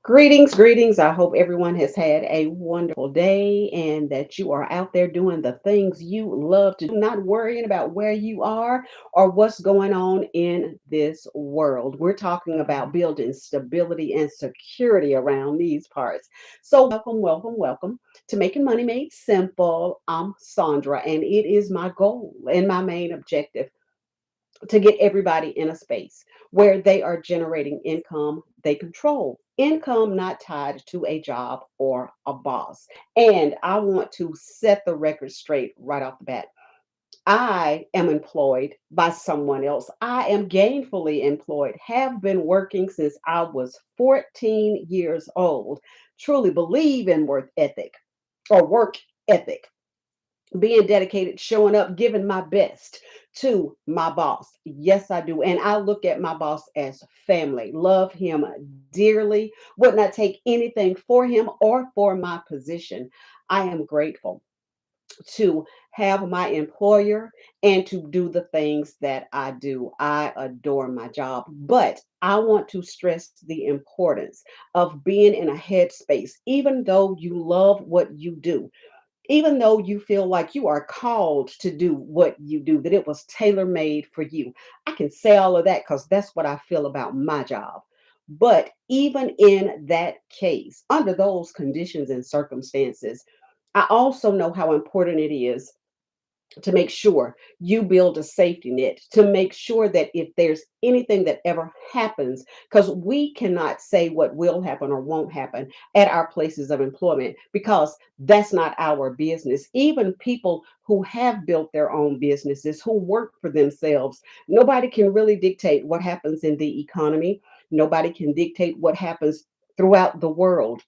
Greetings, greetings. I hope everyone has had a wonderful day and that you are out there doing the things you love to do, not worrying about where you are or what's going on in this world. We're talking about building stability and security around these parts. So, welcome, welcome, welcome to Making Money Made Simple. I'm Sandra, and it is my goal and my main objective to get everybody in a space where they are generating income they control. Income not tied to a job or a boss. And I want to set the record straight right off the bat. I am employed by someone else. I am gainfully employed, have been working since I was 14 years old. Truly believe in work ethic or work ethic, being dedicated, showing up, giving my best to my boss. Yes, I do. And I look at my boss as family, love him dearly, would not take anything for him or for my position. I am grateful to have my employer and to do the things that I do. I adore my job, but I want to stress the importance of being in a headspace, even though you love what you do, even though you feel like you are called to do what you do, that it was tailor made for you. I can say all of that because that's what I feel about my job. But even in that case, under those conditions and circumstances, I also know how important it is to make sure you build a safety net, to make sure that if there's anything that ever happens, because we cannot say what will happen or won't happen at our places of employment, because that's not our business. Even people who have built their own businesses, who work for themselves, nobody can really dictate what happens in the economy. Nobody can dictate what happens throughout the world.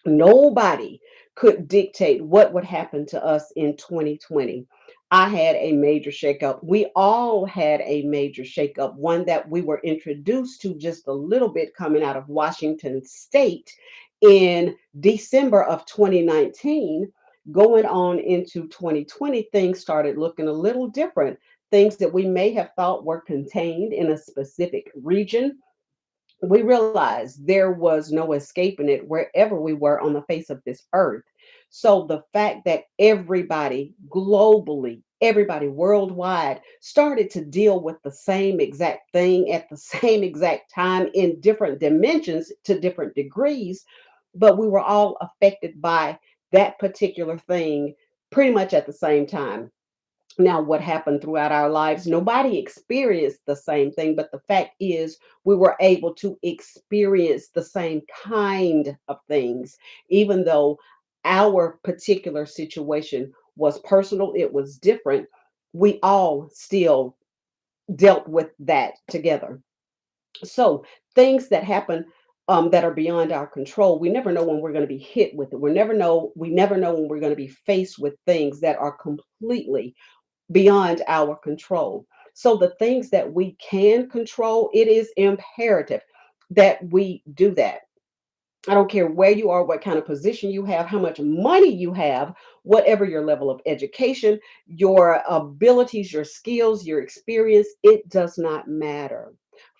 Nobody could dictate what would happen to us in 2020. I had a major shakeup. We all had a major shakeup, one that we were introduced to just a little bit coming out of Washington State in December of 2019. Going on into 2020, things started looking a little different. Things that we may have thought were contained in a specific region, we realized there was no escaping it wherever we were on the face of this earth. So the fact that everybody globally, everybody worldwide started to deal with the same exact thing at the same exact time in different dimensions to different degrees, but we were all affected by that particular thing pretty much at the same time. Now, what happened throughout our lives, nobody experienced the same thing, but the fact is, we were able to experience the same kind of things, even though our particular situation was personal, it was different. We all still dealt with that together. So, things that happen that are beyond our control, we never know when we're going to be hit with it. We never know when we're going to be faced with things that are completely beyond our control. So the things that we can control, it is imperative that we do that. I don't care where you are, what kind of position you have, how much money you have, whatever your level of education, your abilities, your skills, your experience, it does not matter.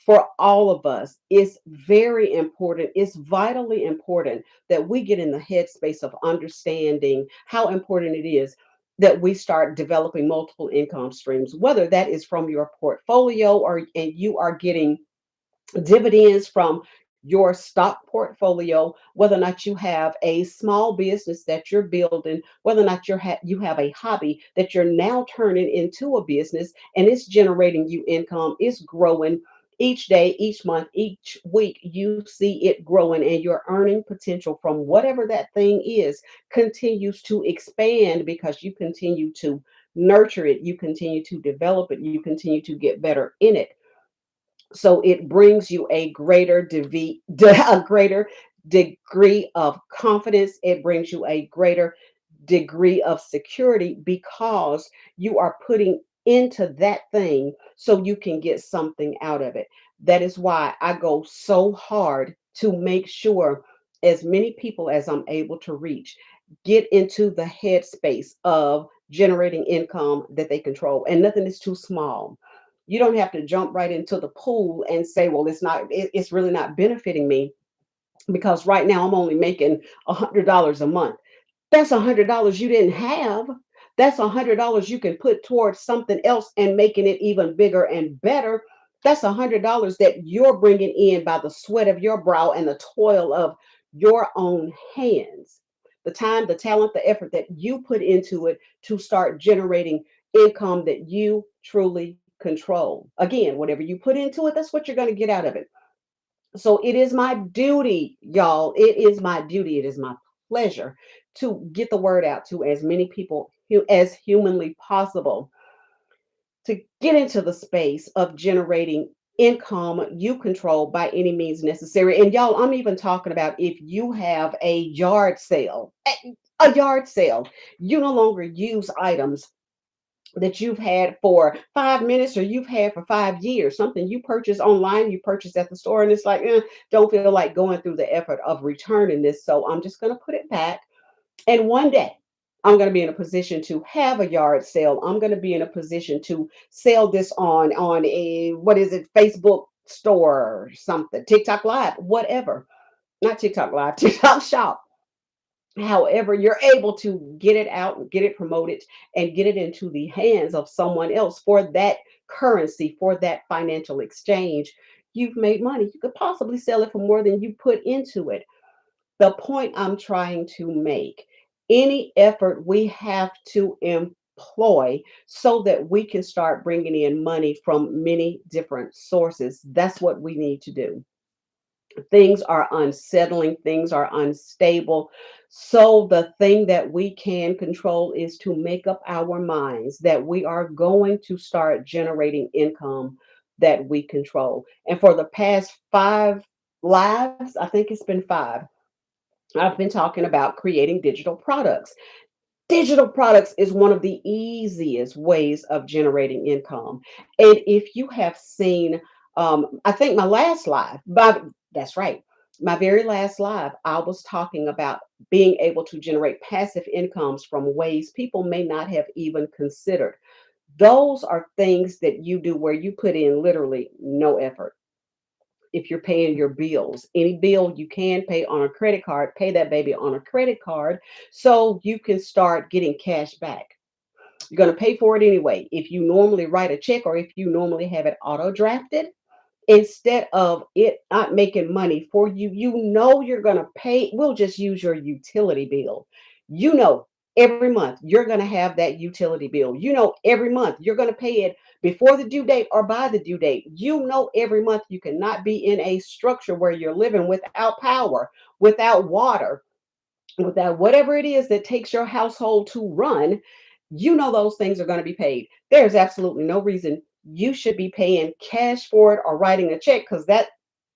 For all of us, it's very important, it's vitally important that we get in the headspace of understanding how important it is that we start developing multiple income streams, whether that is from your portfolio or and you are getting dividends from your stock portfolio, whether or not you have a small business that you're building, whether or not you have a hobby that you're now turning into a business and it's generating you income, it's growing each day, each month, each week. You see it growing, and your earning potential from whatever that thing is continues to expand because you continue to nurture it, you continue to develop it, you continue to get better in it. So it brings you a a greater degree of confidence. It brings you a greater degree of security because you are putting into that thing so you can get something out of it. That is why I go so hard to make sure as many people as I'm able to reach get into the headspace of generating income that they control, and nothing is too small. You don't have to jump right into the pool and say, well, it's really not benefiting me. because right now I'm only making $100 a month. That's $100 you didn't have. That's $100 you can put towards something else and making it even bigger and better. That's $100 that you're bringing in by the sweat of your brow and the toil of your own hands. The time, the talent, the effort that you put into it to start generating income that you truly control. Again, whatever you put into it, that's what you're going to get out of it. So it is my duty, y'all. It is my duty. It is my pleasure to get the word out to as many people as humanly possible to get into the space of generating income you control by any means necessary. And y'all, I'm even talking about if you have a yard sale, a yard sale, you no longer use items that you've had for 5 minutes or you've had for 5 years, something you purchase online, you purchase at the store, and it's like, don't feel like going through the effort of returning this. So I'm just going to put it back. And one day, I'm going to be in a position to have a yard sale. I'm going to be in a position to sell this on a what is it, Facebook store or something, TikTok Live, whatever. Not TikTok Live, TikTok Shop. However, you're able to get it out, get it promoted, and get it into the hands of someone else for that currency, for that financial exchange. You've made money. You could possibly sell it for more than you put into it. The point I'm trying to make, any effort we have to employ so that we can start bringing in money from many different sources, that's what we need to do. Things are unsettling, things are unstable. So, the thing that we can control is to make up our minds that we are going to start generating income that we control. And for the past 5 lives, I think it's been 5, I've been talking about creating digital products. Digital products is one of the easiest ways of generating income. And if you have seen, I think my last live, but that's right, my very last live, I was talking about being able to generate passive incomes from ways people may not have even considered. Those are things that you do where you put in literally no effort. If you're paying your bills, any bill you can pay on a credit card, pay that baby on a credit card so you can start getting cash back. You're going to pay for it anyway. If you normally write a check or if you normally have it auto drafted, instead of it not making money for you, you know you're going to pay. We'll just use your utility bill. You know, every month you're going to have that utility bill. You know, every month you're going to pay it before the due date or by the due date. You know, every month you cannot be in a structure where you're living without power, without water, with that whatever it is that takes your household to run, you know those things are going to be paid. There's absolutely no reason you should be paying cash for it or writing a check because that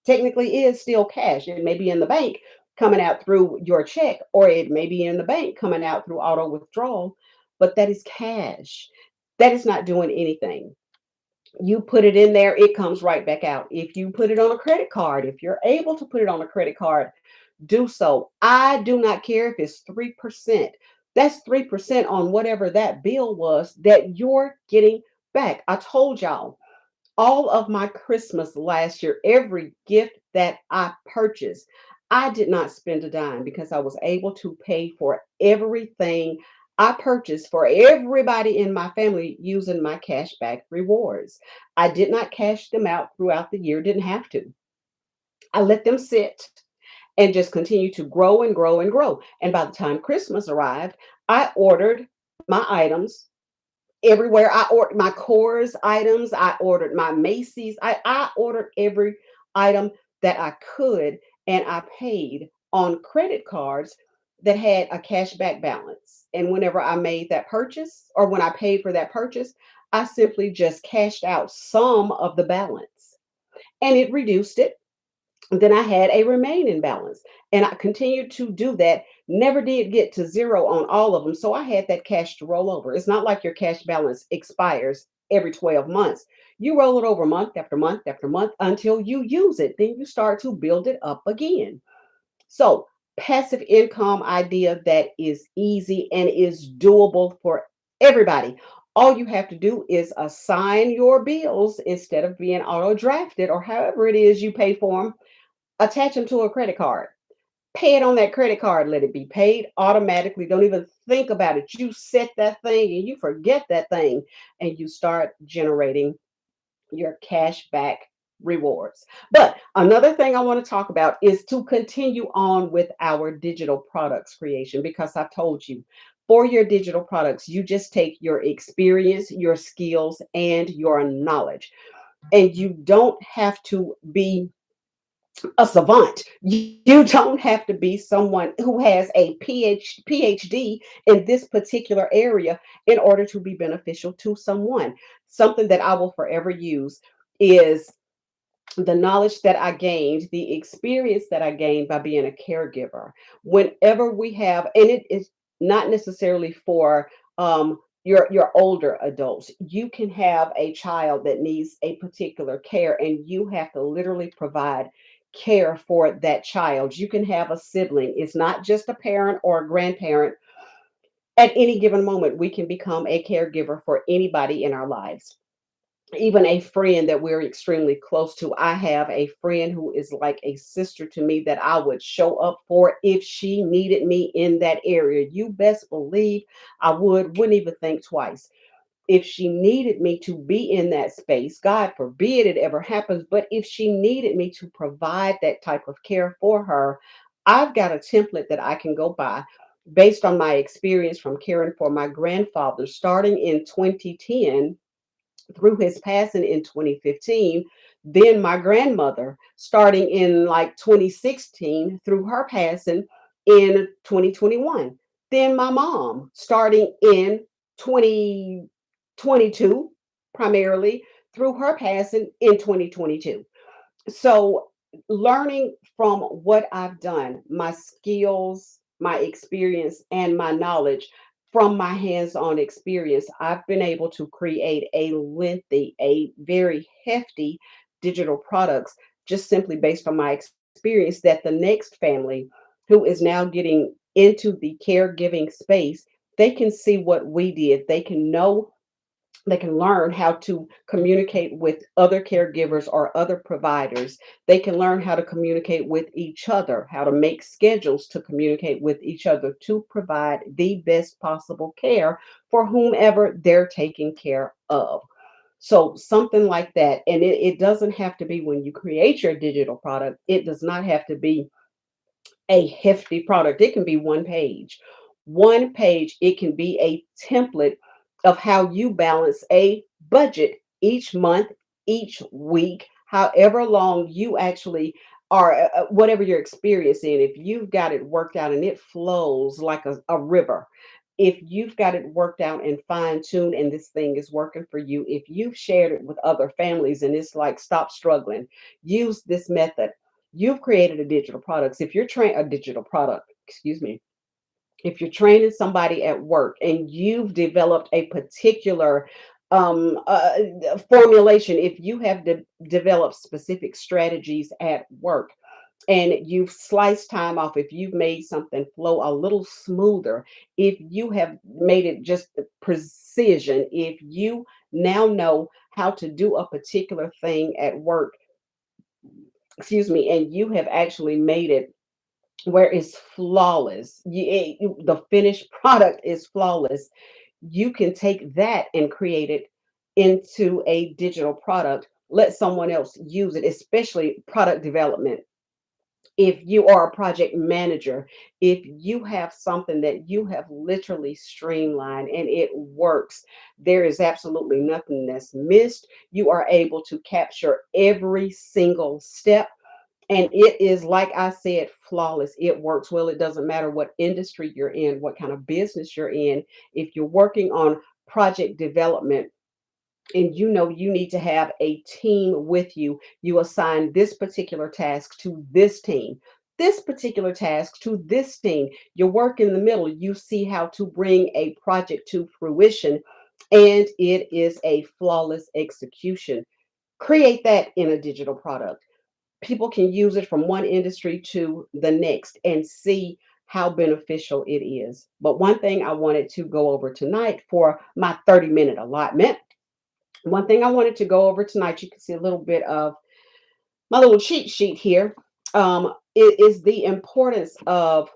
technically is still cash. It may be in the bank coming out through your check, or it may be in the bank coming out through auto withdrawal, but that is cash. That is not doing anything. You put it in there, it comes right back out. If you put it on a credit card, if you're able to put it on a credit card, do so. I do not care if it's 3%. That's 3% on whatever that bill was that you're getting back. I told y'all all of my Christmas last year, every gift that I purchased, I did not spend a dime because I was able to pay for everything I purchased for everybody in my family using my cashback rewards. I did not cash them out throughout the year, didn't have to. I let them sit and just continue to grow and grow and grow. And by the time Christmas arrived, I ordered my items everywhere. I ordered my Coors items. I ordered my Macy's. I ordered every item that I could, and I paid on credit cards that had a cashback balance. And whenever I made that purchase or when I paid for that purchase, I simply just cashed out some of the balance and it reduced it. Then I had a remaining balance and I continued to do that. Never did get to zero on all of them. So I had that cash to roll over. It's not like your cash balance expires every 12 months. You roll it over month after month after month until you use it. Then you start to build it up again. So, passive income idea that is easy and is doable for everybody. All you have to do is assign your bills instead of being auto drafted or however it is you pay for them. Attach them to a credit card. Pay it on that credit card. Let it be paid automatically. Don't even think about it. You set that thing and you forget that thing, and you start generating your cash back rewards. But another thing I want to talk about is to continue on with our digital products creation, because I've told you, for your digital products, you just take your experience, your skills, and your knowledge. And you don't have to be a savant. You don't have to be someone who has a PhD in this particular area in order to be beneficial to someone. Something that I will forever use is the knowledge that I gained, the experience that I gained by being a caregiver. Whenever we have, and it is not necessarily for your older adults. You can have a child that needs a particular care, and you have to literally provide care for that child. You can have a sibling. It's not just a parent or a grandparent. At any given moment, we can become a caregiver for anybody in our lives, even a friend that we're extremely close to. I have a friend who is like a sister to me that I would show up for if she needed me in that area. You best believe I wouldn't even think twice. If she needed me to be in that space, God forbid it ever happens, but if she needed me to provide that type of care for her, I've got a template that I can go by based on my experience from caring for my grandfather starting in 2010 through his passing in 2015, then my grandmother starting in like 2016 through her passing in 2021, then my mom starting in 2022 primarily through her passing in 2022. So learning from what I've done, my skills, my experience, and my knowledge from my hands-on experience, I've been able to create a lengthy, a very hefty digital products just simply based on my experience, that the next family who is now getting into the caregiving space, they can see what we did. They can know, they can learn how to communicate with other caregivers or other providers. They can learn how to communicate with each other, how to make schedules to communicate with each other to provide the best possible care for whomever they're taking care of. So, something like that. And it doesn't have to be when you create your digital product, it does not have to be a hefty product. It can be one page. One page, it can be a template of how you balance a budget each month, each week, however long you actually are, whatever you're experiencing. If you've got it worked out and it flows like a river, if you've got it worked out and fine tuned and this thing is working for you, if you've shared it with other families and it's like, stop struggling, use this method. You've created a digital product. If you're train a digital product, excuse me, if you're training somebody at work and you've developed a particular formulation, if you have developed specific strategies at work and you've sliced time off, if you've made something flow a little smoother, if you have made it just precision, if you now know how to do a particular thing at work, excuse me, and you have actually made it where it's flawless. The finished product is flawless. You can take that and create it into a digital product. Let someone else use it, especially product development. If you are a project manager, if you have something that you have literally streamlined and it works, there is absolutely nothing that's missed. You are able to capture every single step, and it is, like I said, flawless. It works well. It doesn't matter what industry you're in, what kind of business you're in. If you're working on project development and you know you need to have a team with you, you assign this particular task to this team, this particular task to this team. You work in the middle. You see how to bring a project to fruition, and it is a flawless execution. Create that in a digital product. People can use it from one industry to the next and see how beneficial it is. But one thing I wanted to go over tonight for my 30-minute allotment, one thing I wanted to go over tonight, you can see a little bit of my little cheat sheet here. it is the importance of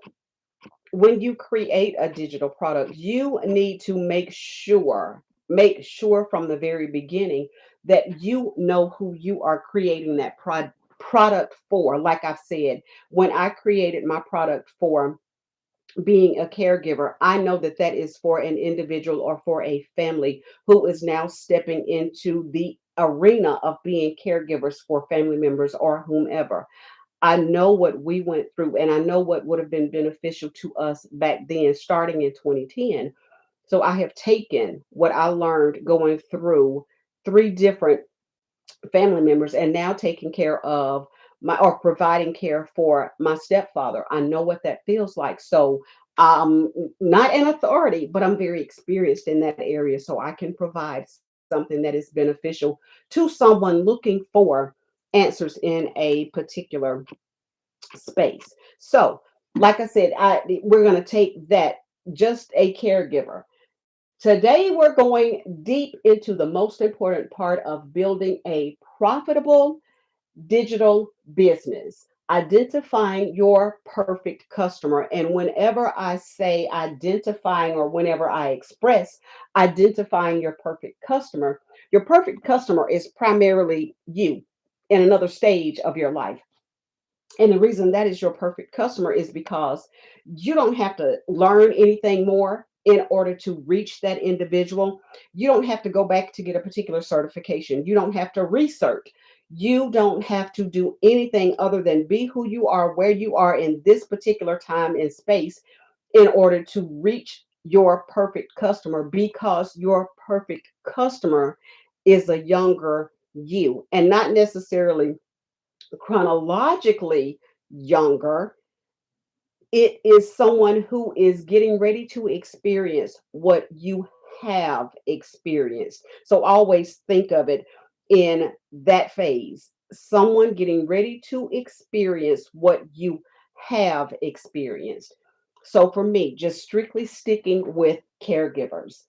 when you create a digital product, you need to make sure from the very beginning that you know who you are creating that product for. Like I've said, when I created my product for being a caregiver, I know that that is for an individual or for a family who is now stepping into the arena of being caregivers for family members or whomever. I know what we went through, and I know what would have been beneficial to us back then, starting in 2010. So I have taken what I learned going through three different family members and now taking care of my or providing care for my stepfather. I know what that feels like. So not an authority, but I'm very experienced in that area. So I can provide something that is beneficial to someone looking for answers in a particular space. So, like I said, we're going to take that, just a caregiver. Today, we're going deep into the most important part of building a profitable digital business, identifying your perfect customer. And whenever I say identifying, or whenever I express identifying your perfect customer is primarily you in another stage of your life. And the reason that is your perfect customer is because you don't have to learn anything more in order to reach that individual. You don't have to go back to get a particular certification. You don't have to research. You don't have to do anything other than be who you are, where you are in this particular time and space in order to reach your perfect customer, because your perfect customer is a younger you, and not necessarily chronologically younger. It is someone who is getting ready to experience what you have experienced. So always think of it in that phase. Someone getting ready to experience what you have experienced. So for me, just strictly sticking with caregivers,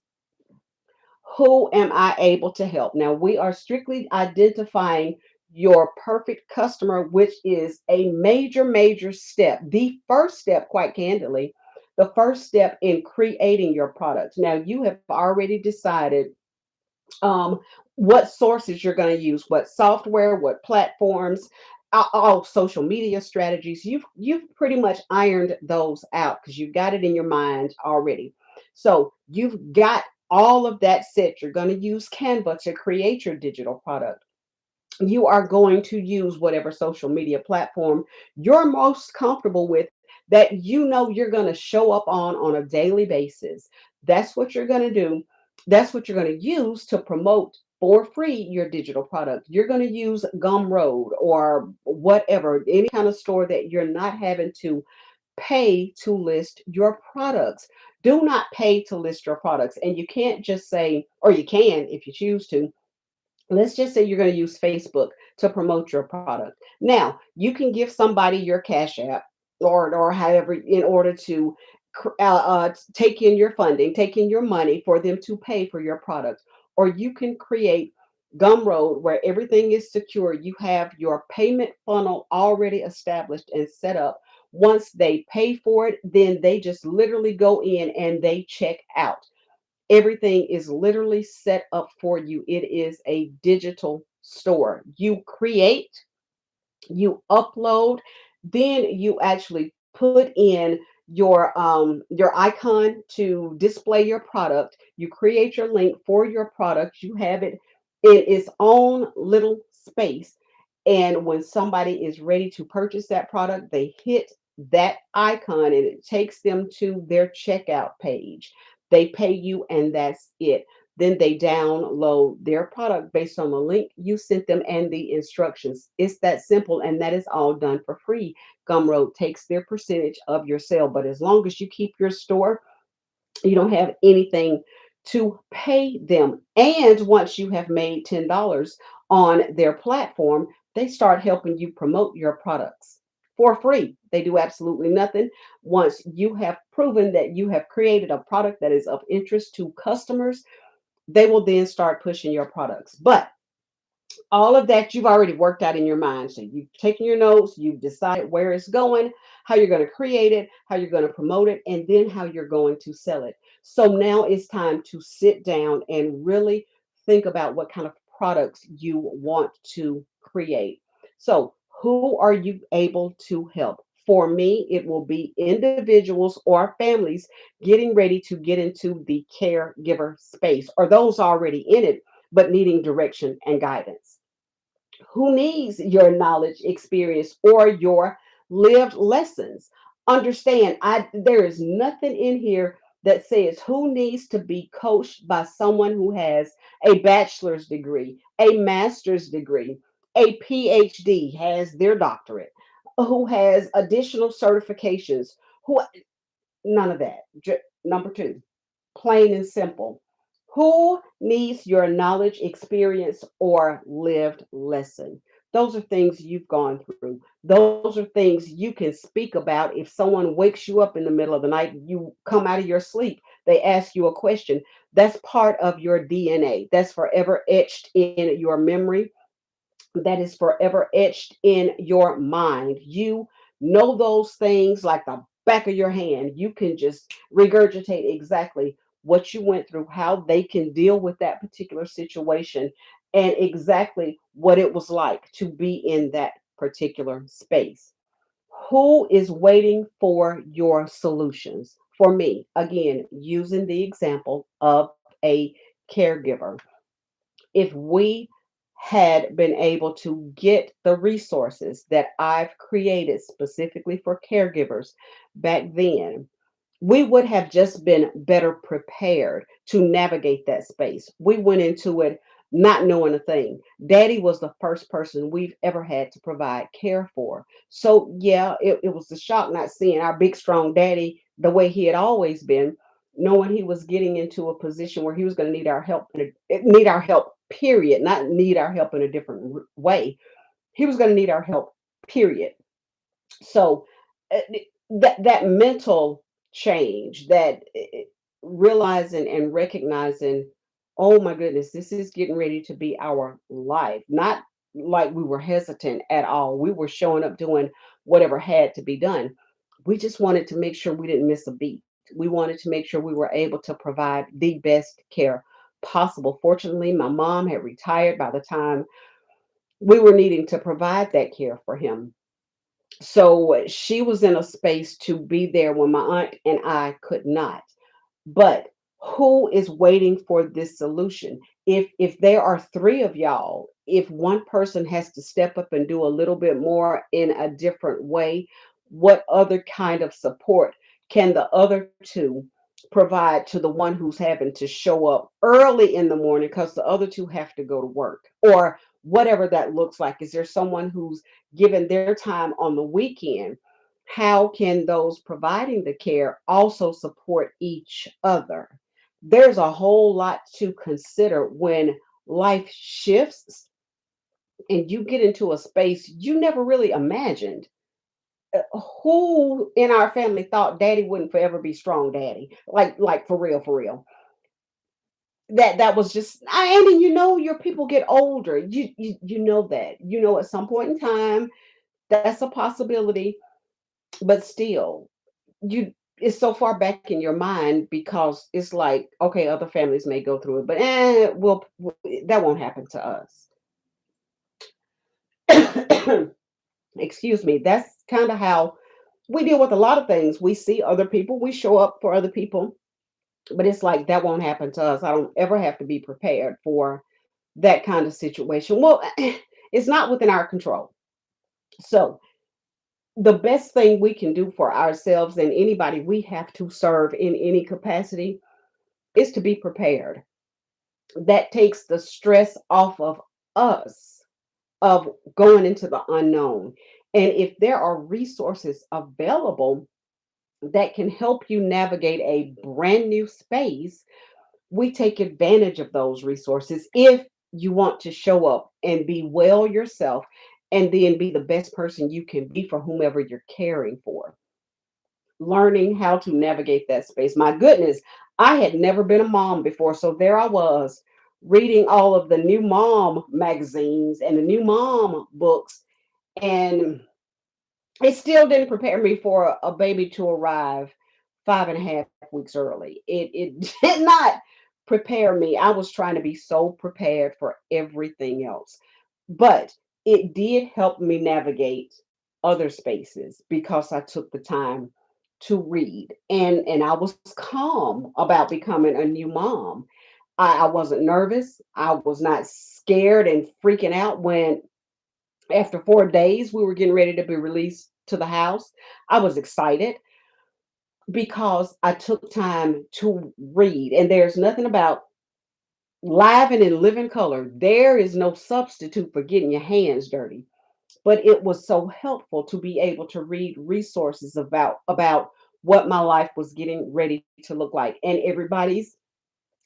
who am I able to help? Now, we are strictly identifying your perfect customer, which is a major, major step. The first step, quite candidly, the first step in creating your product. Now, you have already decided um, what sources you're going to use, what software, what platforms, all social media strategies. You've pretty much ironed those out because you've got it in your mind already. So you've got all of that set. You're going to use Canva to create your digital product. You are going to use whatever social media platform you're most comfortable with, that you know you're going to show up on a daily basis. That's what you're going to do. That's what you're going to use to promote for free your digital product. You're going to use Gumroad or whatever, any kind of store that you're not having to pay to list your products. Do not pay to list your products. And you can't just say, or you can if you choose to, let's just say you're going to use Facebook to promote your product. Now, you can give somebody your Cash App, or however, in order to take in your funding, take in your money for them to pay for your product. Or you can create Gumroad where everything is secure. You have your payment funnel already established and set up. Once they pay for it, then they just literally go in and they check out. Everything is literally set up for you. It is a digital store. You create, you upload, then you actually put in your icon to display your product. You create your link for your product. You have it in its own little space. And when somebody is ready to purchase that product, they hit that icon and it takes them to their checkout page. They pay you, and that's it. Then they download their product based on the link you sent them and the instructions. It's that simple, and that is all done for free. Gumroad takes their percentage of your sale, but as long as you keep your store, you don't have anything to pay them. And once you have made $10 on their platform, they start helping you promote your products for free. They do absolutely nothing. Once you have proven that you have created a product that is of interest to customers, they will then start pushing your products. But All of that you've already worked out in your mind. So you've taken your notes, you've decided where it's going, how you're going to create it, how you're going to promote it, and then how you're going to sell it. So now it's time to sit down and really think about what kind of products you want to create. So, who are you able to help? For me, it will be individuals or families getting ready to get into the caregiver space, or those already in it but needing direction and guidance. Who needs your knowledge, experience, or your lived lessons? Understand, there is nothing in here that says who needs to be coached by someone who has a bachelor's degree, a master's degree, a PhD, has their doctorate, who has additional certifications, who none of that. Number two, plain and simple. Who needs your knowledge, experience, or lived lesson? Those are things you've gone through. Those are things you can speak about. If someone wakes you up in the middle of the night, you come out of your sleep, they ask you a question. That's part of your DNA. That's forever etched in your memory, that is forever etched in your mind. You know those things like the back of your hand. You can just regurgitate exactly what you went through, how they can deal with that particular situation, and exactly what it was like to be in that particular space. Who is waiting for your solutions? For me, again, using the example of a caregiver, if we had been able to get the resources that I've created specifically for caregivers back then, we would have just been better prepared to navigate that space. We went into it not knowing a thing. Daddy was the first person we've ever had to provide care for. So, yeah, it was a shock not seeing our big, strong daddy the way he had always been, knowing he was getting into a position where he was going to need our help, need our help, period, not need our help in a different way. He was going to need our help, period. So uh, that mental change, that realizing and recognizing, oh my goodness, this is getting ready to be our life. Not like we were hesitant at all. We were showing up doing whatever had to be done. We just wanted to make sure we didn't miss a beat. We wanted to make sure we were able to provide the best care possible. Fortunately, my mom had retired by the time we were needing to provide that care for him, so she was in a space to be there when my aunt and I could not. But who is waiting for this solution? If there are three of y'all, if one person has to step up and do a little bit more in a different way, what other kind of support can the other two provide to the one who's having to show up early in the morning because the other two have to go to work, or whatever that looks like? Is there someone who's given their time on the weekend? How can those providing the care also support each other? There's a whole lot to consider when life shifts and you get into a space you never really imagined. Who in our family thought daddy wouldn't forever be strong daddy? Like for real, for real. That was just, and then your people get older. You know that. At some point in time, that's a possibility, but still, you it's so far back in your mind because it's like, okay, other families may go through it, but that won't happen to us. Excuse me. That's kind of how we deal with a lot of things. We see other people, we show up for other people, but it's like that won't happen to us. I don't ever have to be prepared for that kind of situation. Well, it's not within our control. So the best thing we can do for ourselves and anybody we have to serve in any capacity is to be prepared. That takes the stress off of us of going into the unknown. And if there are resources available that can help you navigate a brand new space, we take advantage of those resources if you want to show up and be well yourself and then be the best person you can be for whomever you're caring for. Learning how to navigate that space. My goodness, I had never been a mom before, so there I was reading all of the new mom magazines and the new mom books, and it still didn't prepare me for a baby to arrive 5.5 weeks early. It did not prepare me. I was trying to be so prepared for everything else. But it did help me navigate other spaces because I took the time to read, and I was calm about becoming a new mom. I wasn't nervous. I was not scared and freaking out when after 4 days we were getting ready to be released to the house. I was excited because I took time to read, and there's nothing about live and in living color. There is no substitute for getting your hands dirty. But it was so helpful to be able to read resources about what my life was getting ready to look like, and everybody's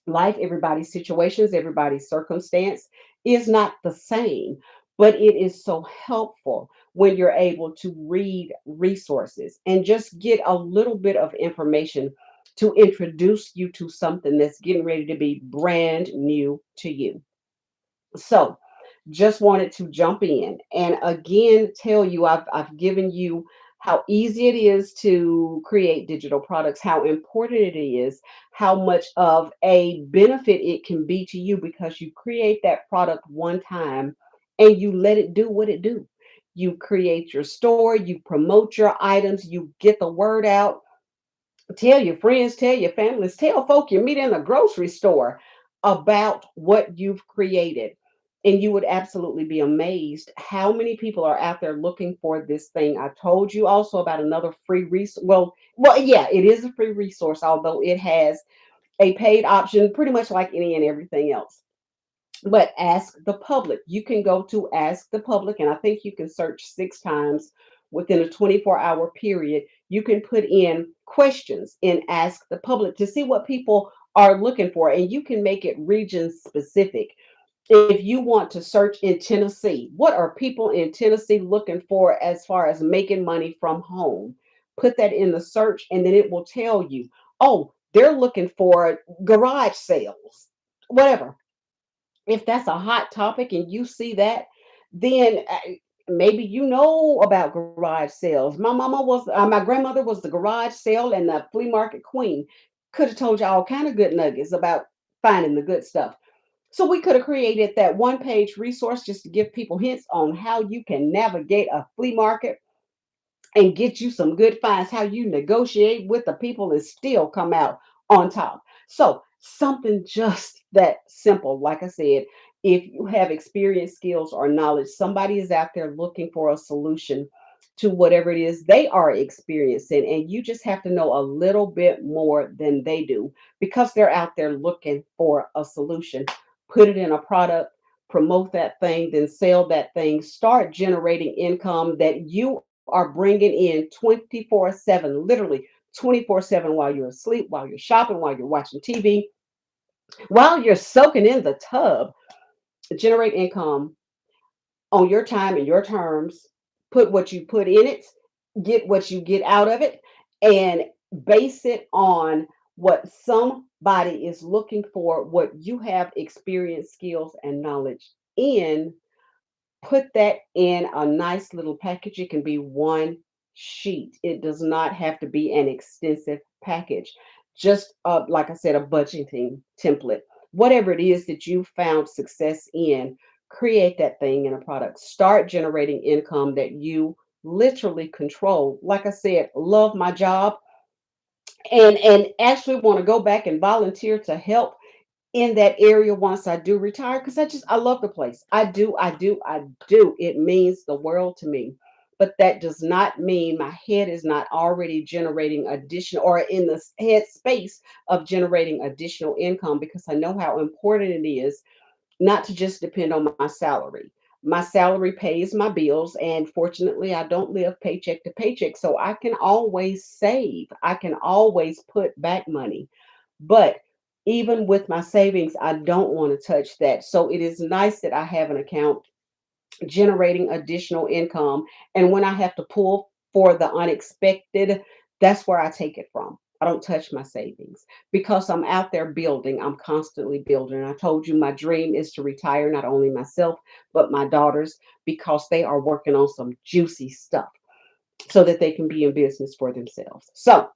life, everybody's situations, everybody's circumstance is not the same. But it is so helpful when you're able to read resources and just get a little bit of information to introduce you to something that's getting ready to be brand new to you. So, just wanted to jump in and again tell you I've given you how easy it is to create digital products, how important it is, how much of a benefit it can be to you because you create that product one time and you let it do what it do. You create your store, you promote your items, you get the word out. Tell your friends, tell your families, tell folk you meet in the grocery store about what you've created. And you would absolutely be amazed how many people are out there looking for this thing. I told you also about another free resource. Well, yeah, it is a free resource, although it has a paid option, pretty much like any and everything else. But Ask the Public. You can go to Ask the Public, and I think you can search 6 times within a 24-hour period. You can put in questions in Ask the Public to see what people are looking for, and you can make it region specific. If you want to search in Tennessee, what are people in Tennessee looking for as far as making money from home? Put that in the search, and then it will tell you, oh, they're looking for garage sales, whatever. If that's a hot topic and you see that, then maybe you know about garage sales. My grandmother was the garage sale and the flea market queen. Could have told you all kind of good nuggets about finding the good stuff. So we could have created that one-page resource just to give people hints on how you can navigate a flea market and get you some good finds, how you negotiate with the people and still come out on top. So, something just that simple. Like I said, if you have experience, skills, or knowledge, somebody is out there looking for a solution to whatever it is they are experiencing. And you just have to know a little bit more than they do because they're out there looking for a solution. Put it in a product, promote that thing, then sell that thing, start generating income that you are bringing in 24/7, literally 24/7 while you're asleep, while you're shopping, while you're watching TV, while you're soaking in the tub. Generate income on your time and your terms. Put what you put in it, get what you get out of it, and base it on what somebody is looking for, what you have experience, skills, and knowledge in. Put that in a nice little package. It can be one sheet. It does not have to be an extensive package. Just like I said, a budgeting template. Whatever it is that you found success in, create that thing in a product. Start generating income that you literally control. Like I said, love my job and actually want to go back and volunteer to help in that area once I do retire because I love the place. I do. It means the world to me. But that does not mean my head is not already generating additional or in the head space of generating additional income because I know how important it is not to just depend on my salary. My salary pays my bills, and fortunately, I don't live paycheck to paycheck. So I can always save, I can always put back money. But even with my savings, I don't want to touch that. So it is nice that I have an account generating additional income. And when I have to pull for the unexpected, that's where I take it from. I don't touch my savings because I'm out there building. I'm constantly building. And I told you my dream is to retire not only myself, but my daughters because they are working on some juicy stuff so that they can be in business for themselves. So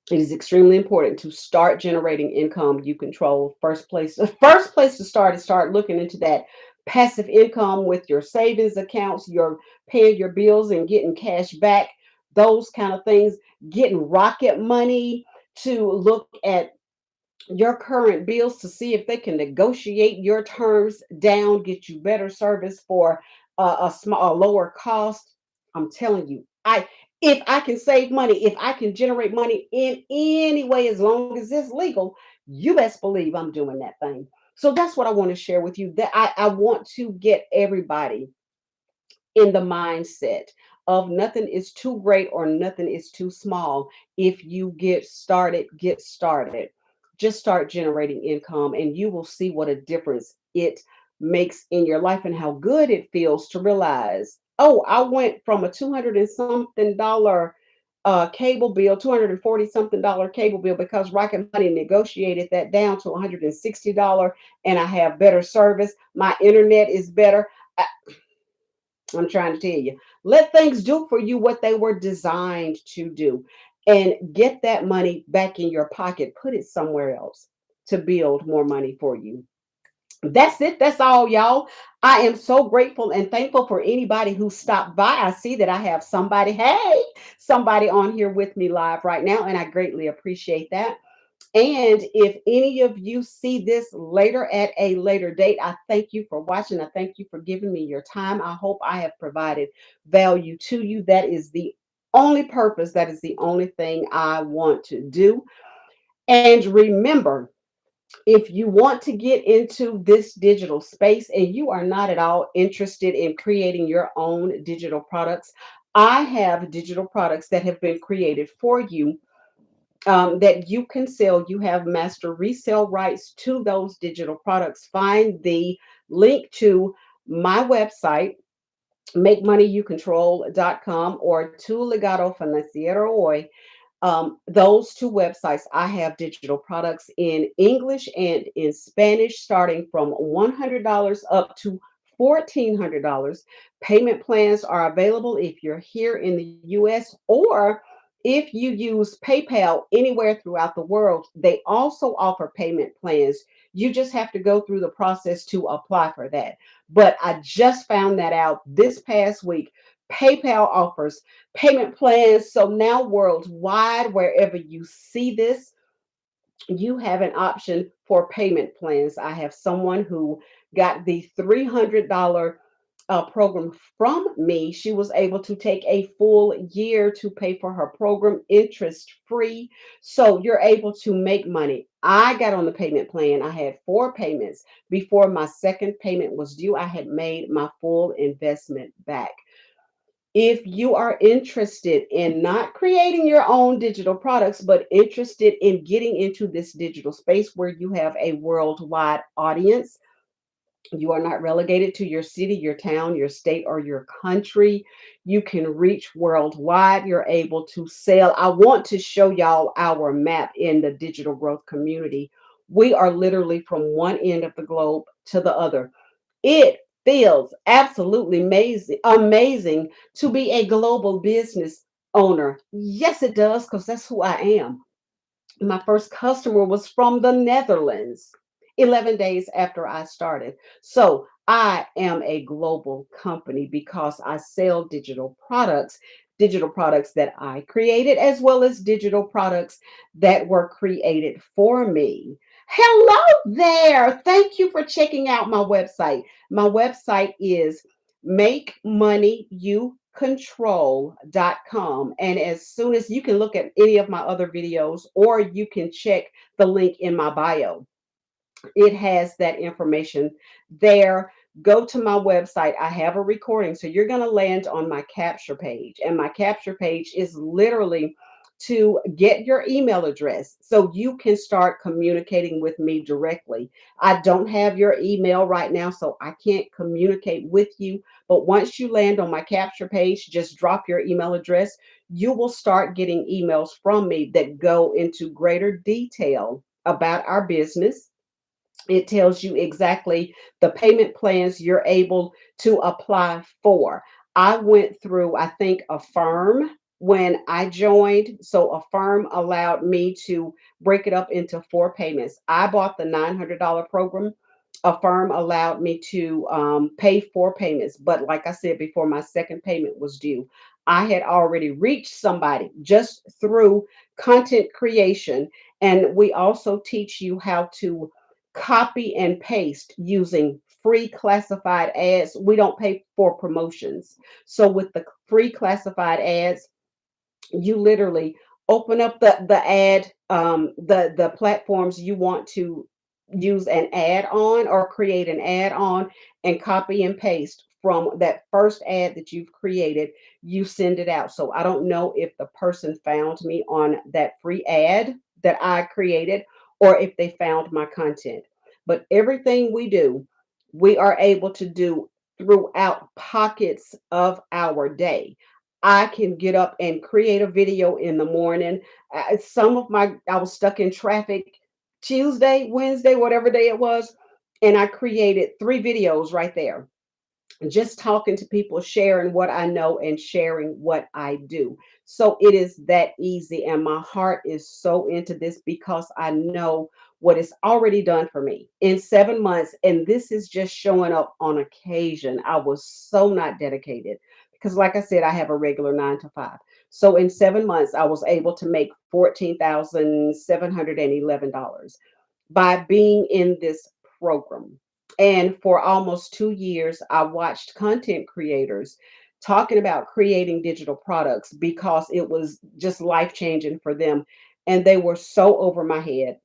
it is extremely important to start generating income you control. First place to start is start looking into that passive income with your savings accounts, your paying your bills and getting cash back, those kind of things, getting rocket money to look at your current bills to see if they can negotiate your terms down, get you better service for a lower cost. I'm telling you, I if I can save money, if I can generate money in any way, as long as it's legal, you best believe I'm doing that thing. So that's what I want to share with you. That I want to get everybody in the mindset of nothing is too great or nothing is too small. If you get started, get started. Just start generating income and you will see what a difference it makes in your life and how good it feels to realize, oh, I went from a 200 and something dollar cable bill, 240 something dollar cable bill because Rocket Money negotiated that down to $160 and I have better service. My internet is better. I'm trying to tell you, let things do for you what they were designed to do and get that money back in your pocket. Put it somewhere else to build more money for you. That's it. That's all, y'all. I am so grateful and thankful for anybody who stopped by. I see that I have somebody, hey, somebody on here with me live right now, and I greatly appreciate that. And if any of you see this later at a later date, I thank you for watching. I thank you for giving me your time. I hope I have provided value to you. That is the only purpose, that is the only thing I want to do. And remember, if you want to get into this digital space and you are not at all interested in creating your own digital products, I have digital products that have been created for you that you can sell. You have master resale rights to those digital products. Find the link to my website, makemoneyyoucontrol.com, or to Legado Financiero Hoy. Those two websites, I have digital products in English and in Spanish, starting from $100 up to $1,400. Payment plans are available if you're here in the US, or if you use PayPal anywhere throughout the world, they also offer payment plans. You just have to go through the process to apply for that. But I just found that out this past week. PayPal offers payment plans. So now, worldwide, wherever you see this, you have an option for payment plans. I have someone who got the $300 program from me. She was able to take a full year to pay for her program interest free. So you're able to make money. I got on the payment plan. I had 4 payments. Before my second payment was due, I had made my full investment back. If you are interested in not creating your own digital products, but interested in getting into this digital space where you have a worldwide audience, you are not relegated to your city, your town, your state, or your country. You can reach worldwide. You're able to sell. I want to show y'all our map in the digital growth community. We are literally from one end of the globe to the other. It feels absolutely amazing to be a global business owner. Yes, it does, because that's who I am. My first customer was from the Netherlands 11 days after I started. So I am a global company because I sell digital products that I created, as well as digital products that were created for me. Hello there. Thank you for checking out my website. My website is makemoneyyoucontrol.com. And as soon as you can look at any of my other videos, or you can check the link in my bio, it has that information there. Go to my website. I have a recording. So you're going to land on my capture page. And my capture page is literally to get your email address so you can start communicating with me directly. I don't have your email right now, so I can't communicate with you. But once you land on my capture page, just drop your email address. you will start getting emails from me that go into greater detail about our business. It tells you exactly the payment plans you're able to apply for. I went through, I think, Affirm when I joined. So Affirm allowed me to break it up into four payments. I bought the $900 program. Affirm allowed me to pay four payments. But like I said before, my second payment was due. I had already reached somebody just through content creation. And we also teach you how to copy and paste using free classified ads. We don't pay for promotions. So with the free classified ads, you literally open up the ad, the platforms you want to use an ad on or create an ad on, and copy and paste from that first ad that you've created. You send it out. So I don't know if the person found me on that free ad that I created, or if they found my content. But everything we do, we are able to do throughout pockets of our day. I can get up and create a video in the morning. Some of my, I was stuck in traffic Tuesday, Wednesday, whatever day it was, and I created three videos right there, just talking to people, sharing what I know and sharing what I do. So it is that easy. And my heart is so into this because I know what it's already done for me in 7 months. And this is just showing up on occasion. I was so not dedicated because, like I said, I have a regular 9 to 5. So in 7 months, I was able to make $14,711 by being in this program. And for almost 2 years, I watched content creators talking about creating digital products because it was just life changing for them. And they were so over my head.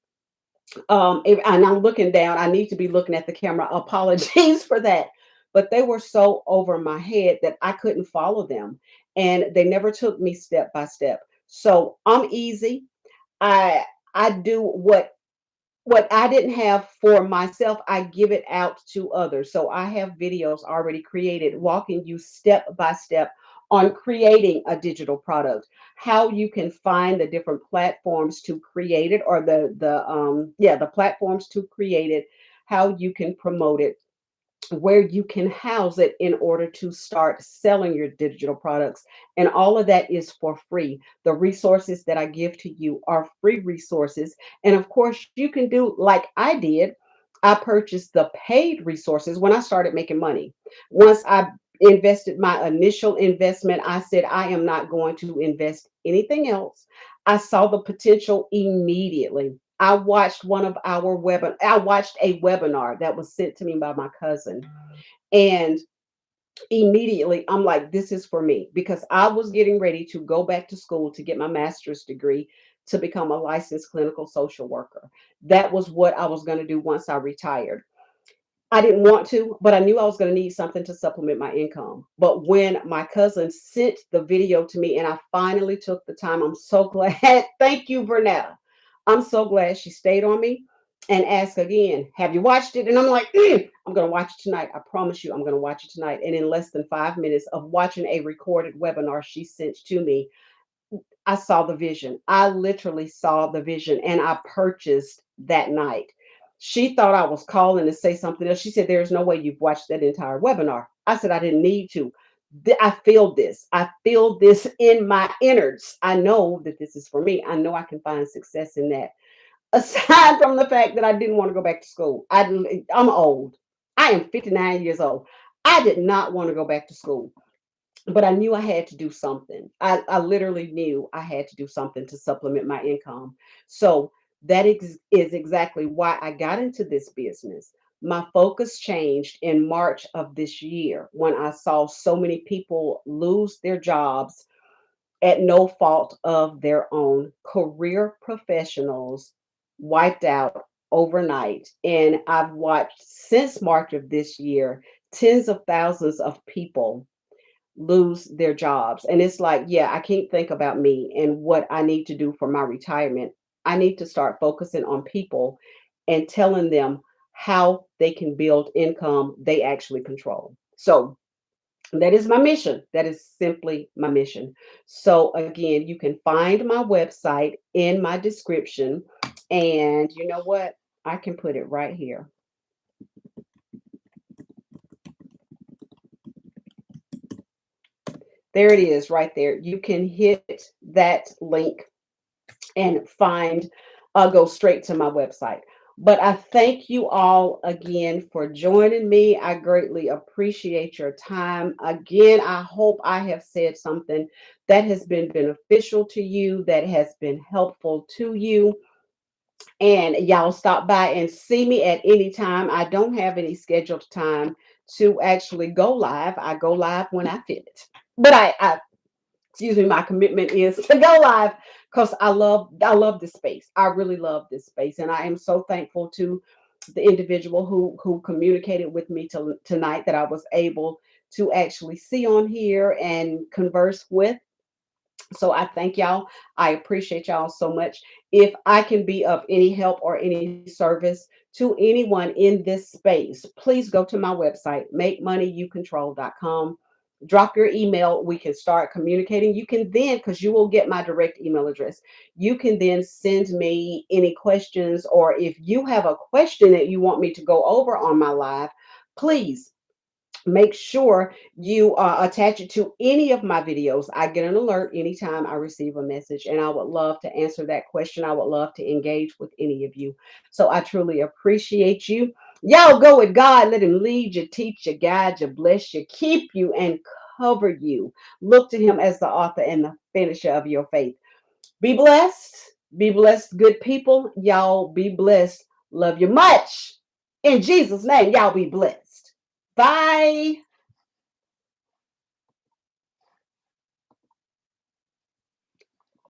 And I'm looking down, I need to be looking at the camera. Apologies for that. But they were so over my head that I couldn't follow them. And they never took me step by step. So I'm easy. I I do what I didn't have for myself, I give it out to others. So I have videos already created walking you step by step on creating a digital product, how you can find the different platforms to create it, or the platforms to create it, how you can promote it, where you can house it in order to start selling your digital products. And all of that is for free. The resources that I give to you are free resources. And of course, you can do like I did. I purchased the paid resources when I started making money. Once I invested my initial investment, I said, I am not going to invest anything else. I saw the potential immediately. I watched a webinar that was sent to me by my cousin. And immediately I'm like, this is for me, because I was getting ready to go back to school to get my master's degree to become a licensed clinical social worker. That was what I was going to do once I retired. I didn't want to, but I knew I was going to need something to supplement my income. But when my cousin sent the video to me and I finally took the time, I'm so glad. Thank you, Vernetta. I'm so glad she stayed on me and asked again, have you watched it? And I'm like, I'm going to watch it tonight. I promise you, I'm going to watch it tonight. And in less than 5 minutes of watching a recorded webinar she sent to me, I saw the vision. I literally saw the vision and I purchased that night. She thought I was calling to say something else. She said, there's no way you've watched that entire webinar. I said, I didn't need to. I feel this. I feel this in my innards. I know that this is for me. I know I can find success in that. Aside from the fact that I didn't want to go back to school, I'm old. I am 59 years old. I did not want to go back to school, but I knew I had to do something. I literally knew I had to do something to supplement my income. So is exactly why I got into this business. My focus changed in March of this year when I saw so many people lose their jobs at no fault of their own. Career professionals wiped out overnight. And I've watched since March of this year tens of thousands of people lose their jobs. And it's like, yeah, I can't think about me and what I need to do for my retirement. I need to start focusing on people and telling them how they can build income they actually control. So That is my mission. That is simply my mission. So again, you can find my website in my description. And you know what? I can put it right here. There it is right there. You can hit that link and go straight to my website. But I thank you all again for joining me. I greatly appreciate your time. Again, I hope I have said something that has been beneficial to you, that has been helpful to you. And y'all stop by and see me at any time. I don't have any scheduled time to actually go live. I go live when I feel it. But I excuse me, my commitment is to go live because I love this space. I really love this space, and I am so thankful to the individual who communicated with me tonight that I was able to actually see on here and converse with. So I thank y'all. I appreciate y'all so much. If I can be of any help or any service to anyone in this space, please go to my website, makemoneyyoucontrol.com. Drop your email. We can start communicating. You can then, because you will get my direct email address, you can then send me any questions, or if you have a question that you want me to go over on my live, please make sure you attach it to any of my videos. I get an alert anytime I receive a message, and I would love to answer that question. I would love to engage with any of you. So I truly appreciate you. Y'all go with God. Let Him lead you, teach you, guide you, bless you, keep you, and cover you. Look to Him as the author and the finisher of your faith. Be blessed. Be blessed, good people. Y'all be blessed. Love you much. In Jesus' name, y'all be blessed. Bye.